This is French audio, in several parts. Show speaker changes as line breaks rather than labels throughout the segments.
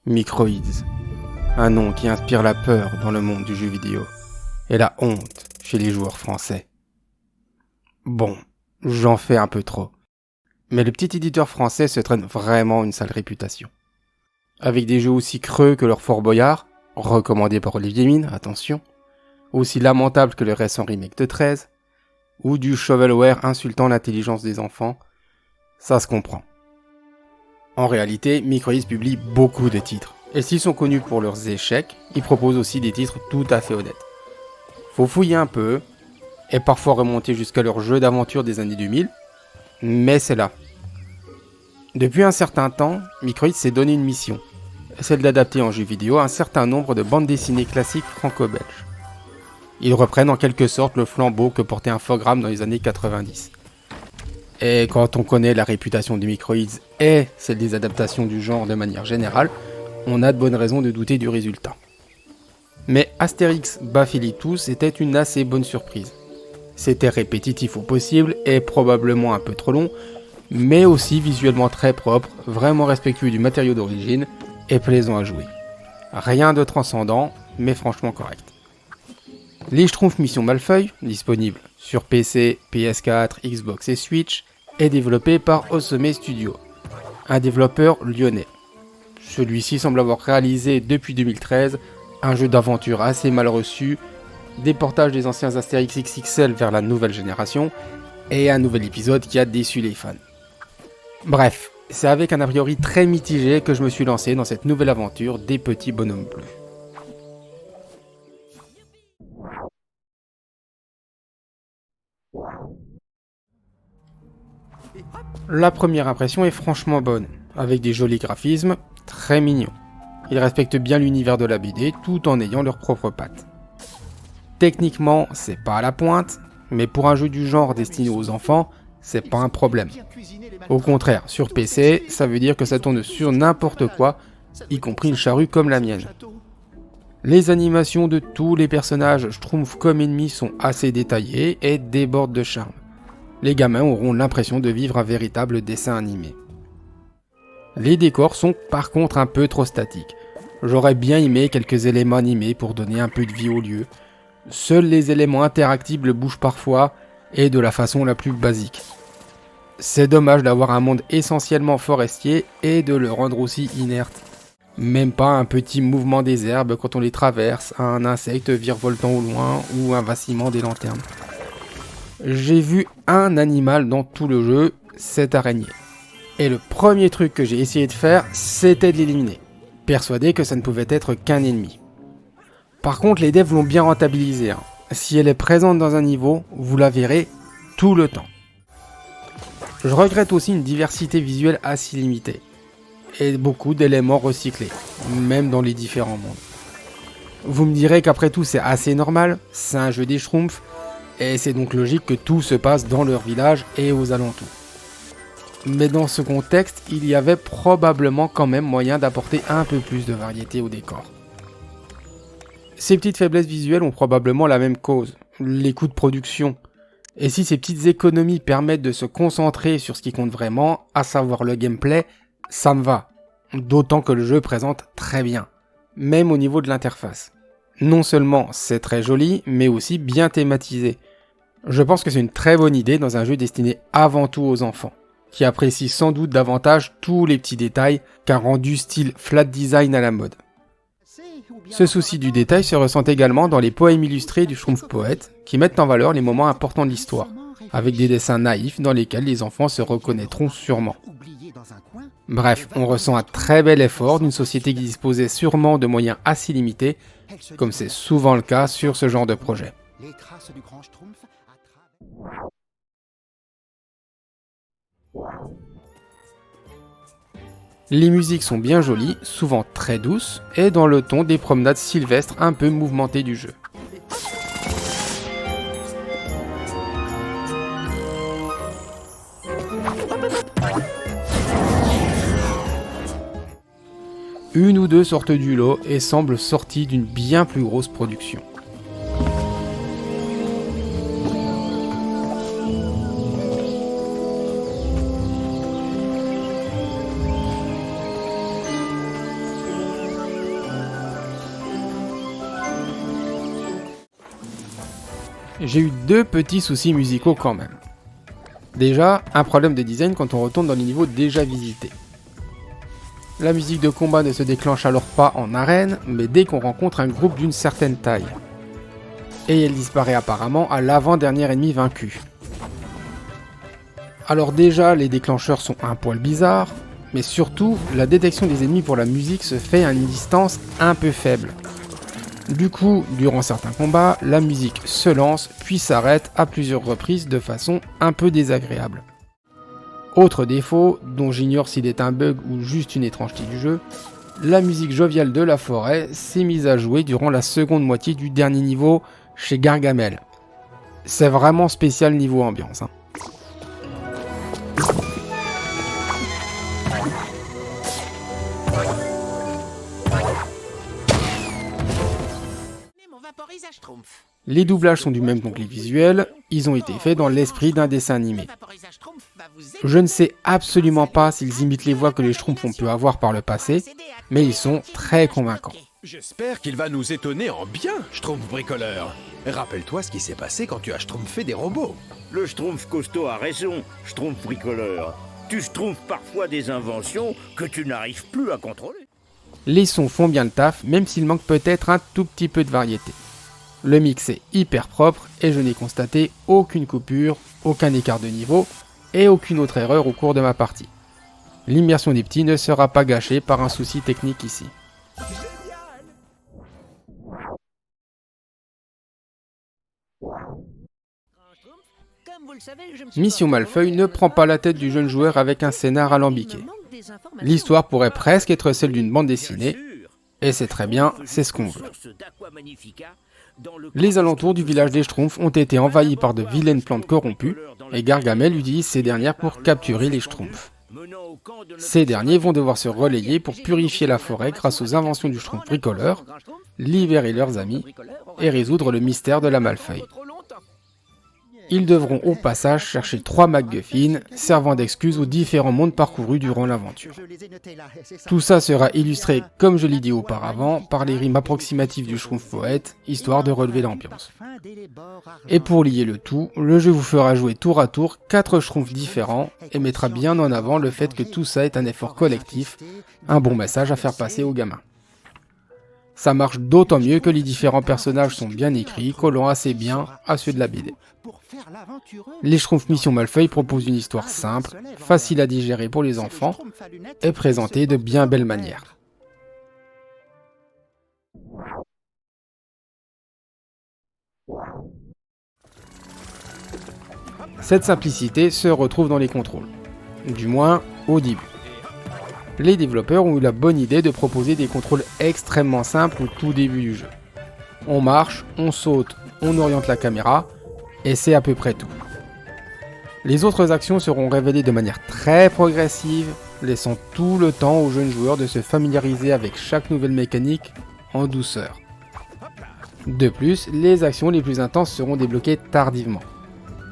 Microids, un nom qui inspire la peur dans le monde du jeu vidéo, et la honte chez les joueurs français. Bon, j'en fais un peu trop. Mais le petit éditeur français se traîne vraiment une sale réputation. Avec des jeux aussi creux que leur Fort Boyard, recommandé par Olivier Mine, attention, aussi lamentable que le récent remake de 13, ou du shovelware insultant l'intelligence des enfants, ça se comprend. En réalité, Microids publie beaucoup de titres, et s'ils sont connus pour leurs échecs, ils proposent aussi des titres tout à fait honnêtes. Faut fouiller un peu, et parfois remonter jusqu'à leurs jeux d'aventure des années 2000, mais c'est là. Depuis un certain temps, Microids s'est donné une mission, celle d'adapter en jeu vidéo un certain nombre de bandes dessinées classiques franco-belges. Ils reprennent en quelque sorte le flambeau que portait Infogrames dans les années 90. Et quand on connaît la réputation de Microids et celle des adaptations du genre de manière générale, on a de bonnes raisons de douter du résultat. Mais Astérix Bafilitus était une assez bonne surprise. C'était répétitif au possible et probablement un peu trop long, mais aussi visuellement très propre, vraiment respectueux du matériau d'origine et plaisant à jouer. Rien de transcendant, mais franchement correct. Les Schtroumpfs Mission Malfeuille, disponible sur PC, PS4, Xbox et Switch, est développé par Osome Studio, un développeur lyonnais. Celui-ci semble avoir réalisé depuis 2013 un jeu d'aventure assez mal reçu, des portages des anciens Astérix XXL vers la nouvelle génération, et un nouvel épisode qui a déçu les fans. Bref, c'est avec un a priori très mitigé que je me suis lancé dans cette nouvelle aventure des petits bonhommes bleus. La première impression est franchement bonne, avec des jolis graphismes, très mignons. Ils respectent bien l'univers de la BD tout en ayant leurs propres pattes. Techniquement, c'est pas à la pointe, mais pour un jeu du genre destiné aux enfants, c'est pas un problème. Au contraire, sur PC, ça veut dire que ça tourne sur n'importe quoi, y compris une charrue comme la mienne. Les animations de tous les personnages Schtroumpfs comme ennemis sont assez détaillées et débordent de charme. Les gamins auront l'impression de vivre un véritable dessin animé. Les décors sont par contre un peu trop statiques. J'aurais bien aimé quelques éléments animés pour donner un peu de vie au lieu. Seuls les éléments interactibles bougent parfois et de la façon la plus basique. C'est dommage d'avoir un monde essentiellement forestier et de le rendre aussi inerte. Même pas un petit mouvement des herbes quand on les traverse, un insecte virevoltant au loin ou un vacillement des lanternes. J'ai vu un animal dans tout le jeu, cette araignée. Et le premier truc que j'ai essayé de faire, c'était de l'éliminer, persuadé que ça ne pouvait être qu'un ennemi. Par contre, les devs l'ont bien rentabilisé. Si elle est présente dans un niveau, vous la verrez tout le temps. Je regrette aussi une diversité visuelle assez limitée, et beaucoup d'éléments recyclés, même dans les différents mondes. Vous me direz qu'après tout c'est assez normal, c'est un jeu des Schtroumpfs, et c'est donc logique que tout se passe dans leur village et aux alentours. Mais dans ce contexte, il y avait probablement quand même moyen d'apporter un peu plus de variété au décor. Ces petites faiblesses visuelles ont probablement la même cause, les coûts de production. Et si ces petites économies permettent de se concentrer sur ce qui compte vraiment, à savoir le gameplay, ça me va. D'autant que le jeu présente très bien, même au niveau de l'interface. Non seulement c'est très joli, mais aussi bien thématisé. Je pense que c'est une très bonne idée dans un jeu destiné avant tout aux enfants, qui apprécient sans doute davantage tous les petits détails qu'un rendu style flat design à la mode. Ce souci du détail se ressent également dans les poèmes illustrés du Schtroumpf Poète, qui mettent en valeur les moments importants de l'histoire, avec des dessins naïfs dans lesquels les enfants se reconnaîtront sûrement. Bref, on ressent un très bel effort d'une société qui disposait sûrement de moyens assez limités, comme c'est souvent le cas sur ce genre de projet. Les musiques sont bien jolies, souvent très douces, et dans le ton des promenades sylvestres un peu mouvementées du jeu. Une ou deux sortent du lot et semblent sorties d'une bien plus grosse production. J'ai eu 2 petits soucis musicaux quand même. Déjà, un problème de design quand on retourne dans les niveaux déjà visités. La musique de combat ne se déclenche alors pas en arène, mais dès qu'on rencontre un groupe d'une certaine taille. Et elle disparaît apparemment à l'avant-dernier ennemi vaincu. Alors déjà, les déclencheurs sont un poil bizarres, mais surtout, la détection des ennemis pour la musique se fait à une distance un peu faible. Du coup, durant certains combats, la musique se lance puis s'arrête à plusieurs reprises de façon un peu désagréable. Autre défaut, dont j'ignore s'il est un bug ou juste une étrangeté du jeu, la musique joviale de la forêt s'est mise à jouer durant la seconde moitié du dernier niveau chez Gargamel. C'est vraiment spécial niveau ambiance. Les doublages sont du même ton que les visuels, ils ont été faits dans l'esprit d'un dessin animé. Je ne sais absolument pas s'ils imitent les voix que les Schtroumpfs ont pu avoir par le passé, mais ils sont très convaincants.
J'espère qu'il va nous étonner en bien, Schtroumpf bricoleur. Rappelle-toi ce qui s'est passé quand tu as schtroumpfé des robots.
Le Schtroumpf costaud a raison, Schtroumpf bricoleur. Tu schtroumpfes parfois des inventions que tu n'arrives plus à contrôler.
Les sons font bien le taf, même s'il manque peut-être un tout petit peu de variété. Le mix est hyper propre et je n'ai constaté aucune coupure, aucun écart de niveau et aucune autre erreur au cours de ma partie. L'immersion des petits ne sera pas gâchée par un souci technique ici. Mission Malfeuille ne prend pas la tête du jeune joueur avec un scénar alambiqué. L'histoire pourrait presque être celle d'une bande dessinée, et c'est très bien, c'est ce qu'on veut. Les alentours du village des Schtroumpfs ont été envahis par de vilaines plantes corrompues, et Gargamel utilise ces dernières pour capturer les Schtroumpfs. Ces derniers vont devoir se relayer pour purifier la forêt grâce aux inventions du Schtroumpf bricoleur, libérer leurs amis et résoudre le mystère de la Malfeuille. Ils devront au passage chercher 3 MacGuffin servant d'excuse aux différents mondes parcourus durant l'aventure. Tout ça sera illustré, comme je l'ai dit auparavant, par les rimes approximatives du Schtroumpf poète, histoire de relever l'ambiance. Et pour lier le tout, le jeu vous fera jouer tour à tour 4 Schtroumpfs différents et mettra bien en avant le fait que tout ça est un effort collectif, un bon message à faire passer aux gamins. Ça marche d'autant mieux que les différents personnages sont bien écrits, collant assez bien à ceux de la BD. Les Schtroumpfs Mission Malfeuille proposent une histoire simple, facile à digérer pour les enfants, et présentée de bien belle manière. Cette simplicité se retrouve dans les contrôles, du moins au début. Les développeurs ont eu la bonne idée de proposer des contrôles extrêmement simples au tout début du jeu. On marche, on saute, on oriente la caméra, et c'est à peu près tout. Les autres actions seront révélées de manière très progressive, laissant tout le temps aux jeunes joueurs de se familiariser avec chaque nouvelle mécanique en douceur. De plus, les actions les plus intenses seront débloquées tardivement.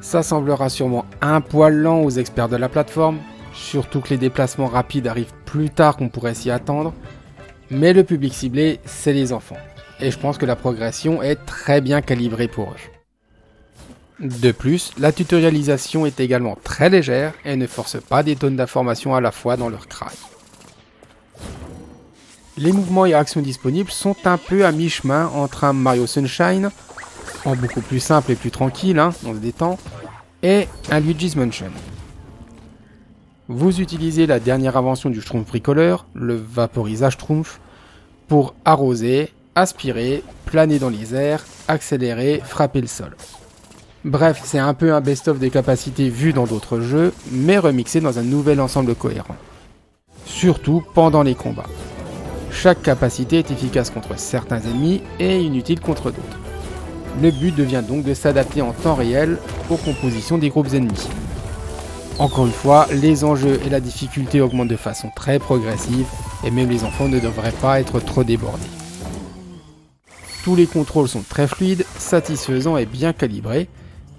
Ça semblera sûrement un poil lent aux experts de la plateforme, surtout que les déplacements rapides arrivent plus tard qu'on pourrait s'y attendre, mais le public ciblé, c'est les enfants, et je pense que la progression est très bien calibrée pour eux. De plus, la tutorialisation est également très légère et ne force pas des tonnes d'informations à la fois dans leur crâne. Les mouvements et actions disponibles sont un peu à mi-chemin entre un Mario Sunshine, en beaucoup plus simple et plus tranquille, on se détend, et un Luigi's Mansion. Vous utilisez la dernière invention du Schtroumpf bricoleur, le vaporisage Schtroumpf, pour arroser, aspirer, planer dans les airs, accélérer, frapper le sol. Bref, c'est un peu un best-of des capacités vues dans d'autres jeux, mais remixé dans un nouvel ensemble cohérent. Surtout pendant les combats. Chaque capacité est efficace contre certains ennemis et inutile contre d'autres. Le but devient donc de s'adapter en temps réel aux compositions des groupes ennemis. Encore une fois, les enjeux et la difficulté augmentent de façon très progressive et même les enfants ne devraient pas être trop débordés. Tous les contrôles sont très fluides, satisfaisants et bien calibrés,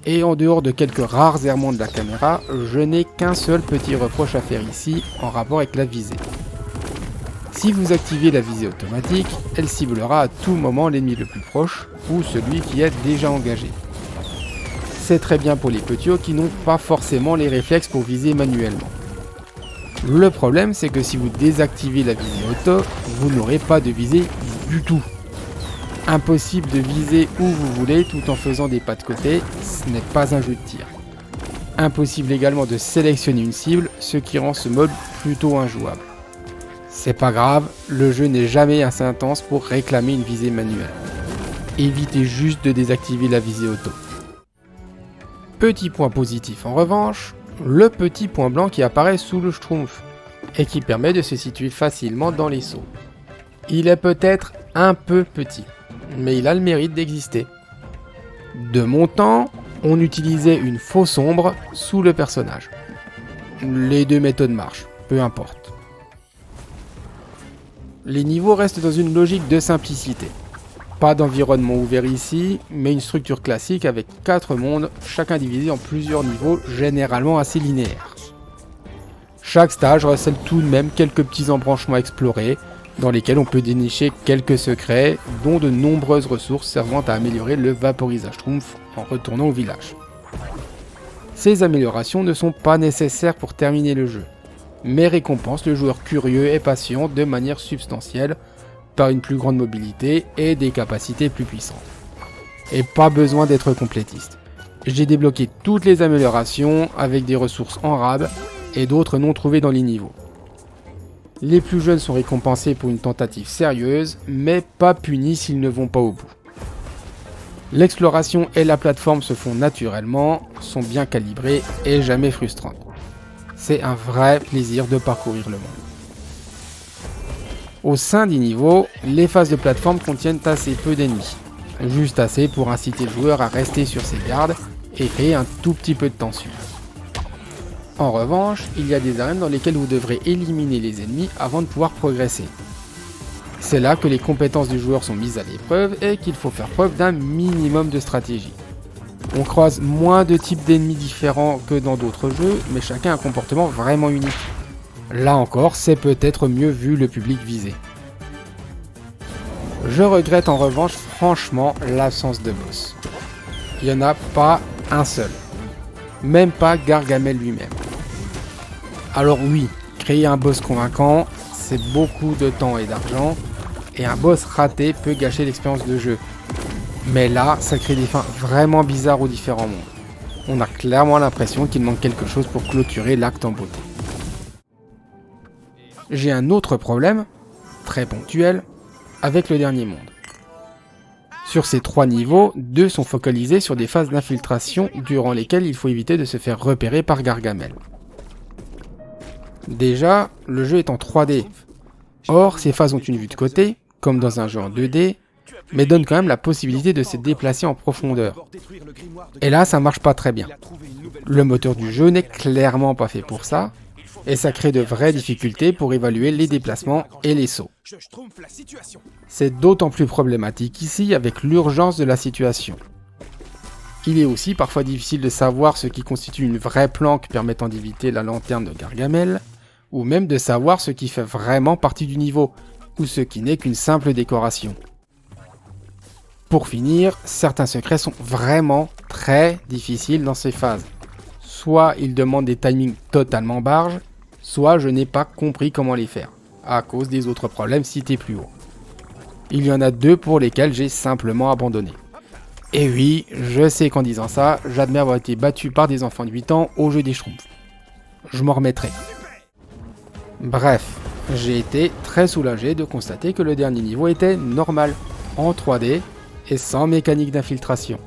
et en dehors de quelques rares errements de la caméra, je n'ai qu'un seul petit reproche à faire ici en rapport avec la visée. Si vous activez la visée automatique, elle ciblera à tout moment l'ennemi le plus proche ou celui qui est déjà engagé. c'est très bien pour les petits qui n'ont pas forcément les réflexes pour viser manuellement. Le problème, c'est que si vous désactivez la visée auto, vous n'aurez pas de visée du tout. Impossible de viser où vous voulez tout en faisant des pas de côté, ce n'est pas un jeu de tir. Impossible également de sélectionner une cible, ce qui rend ce mode plutôt injouable. C'est pas grave, le jeu n'est jamais assez intense pour réclamer une visée manuelle. Évitez juste de désactiver la visée auto. Petit point positif en revanche, le petit point blanc qui apparaît sous le schtroumpf et qui permet de se situer facilement dans les sauts. Il est peut-être un peu petit, mais il a le mérite d'exister. De mon temps, on utilisait une fausse ombre sous le personnage. Les deux méthodes marchent, peu importe. Les niveaux restent dans une logique de simplicité. Pas d'environnement ouvert ici, mais une structure classique avec 4 mondes, chacun divisé en plusieurs niveaux, généralement assez linéaires. Chaque stage recèle tout de même quelques petits embranchements explorés, dans lesquels on peut dénicher quelques secrets, dont de nombreuses ressources servant à améliorer le vaporisage Schtroumpf en retournant au village. Ces améliorations ne sont pas nécessaires pour terminer le jeu, mais récompensent le joueur curieux et patient de manière substantielle, par une plus grande mobilité et des capacités plus puissantes. Et pas besoin d'être complétiste. J'ai débloqué toutes les améliorations avec des ressources en rab et d'autres non trouvées dans les niveaux. Les plus jeunes sont récompensés pour une tentative sérieuse, mais pas punis s'ils ne vont pas au bout. L'exploration et la plateforme se font naturellement, sont bien calibrées et jamais frustrantes. C'est un vrai plaisir de parcourir le monde. Au sein des niveaux, les phases de plateforme contiennent assez peu d'ennemis, juste assez pour inciter le joueur à rester sur ses gardes et créer un tout petit peu de tension. En revanche, il y a des arènes dans lesquelles vous devrez éliminer les ennemis avant de pouvoir progresser. C'est là que les compétences du joueur sont mises à l'épreuve et qu'il faut faire preuve d'un minimum de stratégie. On croise moins de types d'ennemis différents que dans d'autres jeux, mais chacun a un comportement vraiment unique. Là encore, c'est peut-être mieux vu le public visé. Je regrette en revanche franchement l'absence de boss. Il n'y en a pas un seul. Même pas Gargamel lui-même. Alors oui, créer un boss convaincant, c'est beaucoup de temps et d'argent, et un boss raté peut gâcher l'expérience de jeu. Mais là, ça crée des fins vraiment bizarres aux différents mondes. On a clairement l'impression qu'il manque quelque chose pour clôturer l'acte en beauté. J'ai un autre problème, très ponctuel, avec le dernier monde. Sur ces 3 niveaux, 2 sont focalisés sur des phases d'infiltration durant lesquelles il faut éviter de se faire repérer par Gargamel. Déjà, le jeu est en 3D. Or, ces phases ont une vue de côté, comme dans un jeu en 2D, mais donnent quand même la possibilité de se déplacer en profondeur. Et là, ça marche pas très bien. Le moteur du jeu n'est clairement pas fait pour ça, et ça crée de vraies difficultés pour évaluer les déplacements et les sauts. C'est d'autant plus problématique ici avec l'urgence de la situation. Il est aussi parfois difficile de savoir ce qui constitue une vraie planque permettant d'éviter la lanterne de Gargamel, ou même de savoir ce qui fait vraiment partie du niveau, ou ce qui n'est qu'une simple décoration. Pour finir, certains secrets sont vraiment très difficiles dans ces phases. Soit ils demandent des timings totalement barges, soit je n'ai pas compris comment les faire, à cause des autres problèmes cités plus haut. Il y en a 2 pour lesquels j'ai simplement abandonné. Et oui, je sais qu'en disant ça, j'admets avoir été battu par des enfants de 8 ans au jeu des Schtroumpfs. Je m'en remettrai. Bref, j'ai été très soulagé de constater que le dernier niveau était normal, en 3D et sans mécanique d'infiltration.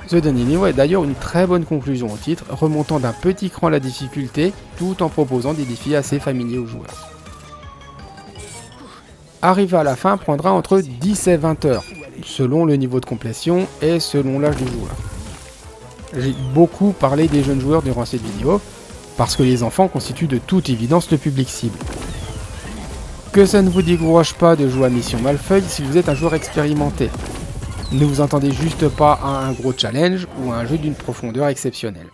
Ce dernier niveau est d'ailleurs une très bonne conclusion au titre, remontant d'un petit cran la difficulté tout en proposant des défis assez familiers aux joueurs. Arriver à la fin prendra entre 10 et 20 heures, selon le niveau de complétion et selon l'âge du joueur. J'ai beaucoup parlé des jeunes joueurs durant cette vidéo, parce que les enfants constituent de toute évidence le public cible. Que ça ne vous décourage pas de jouer à Mission Malfeuille si vous êtes un joueur expérimenté. Ne vous entendez juste pas à un gros challenge ou à un jeu d'une profondeur exceptionnelle.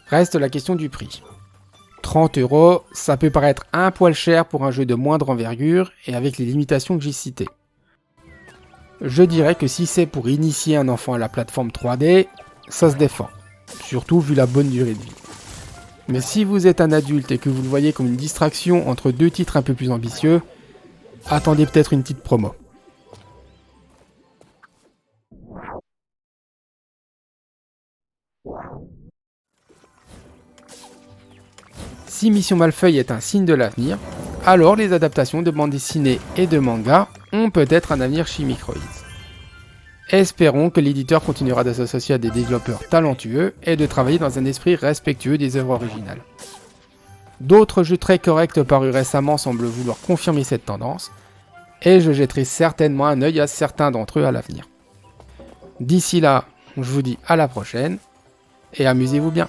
Reste la question du prix. 30 €, ça peut paraître un poil cher pour un jeu de moindre envergure et avec les limitations que j'ai citées. Je dirais que si c'est pour initier un enfant à la plateforme 3D, ça se défend, surtout vu la bonne durée de vie. Mais si vous êtes un adulte et que vous le voyez comme une distraction entre deux titres un peu plus ambitieux, attendez peut-être une petite promo. Si Mission Malfeuille est un signe de l'avenir, alors les adaptations de bandes dessinées et de mangas ont peut-être un avenir chez Microids. Espérons que l'éditeur continuera de s'associer à des développeurs talentueux et de travailler dans un esprit respectueux des œuvres originales. D'autres jeux très corrects parus récemment semblent vouloir confirmer cette tendance, et je jetterai certainement un œil à certains d'entre eux à l'avenir. D'ici là, je vous dis à la prochaine, et amusez-vous bien.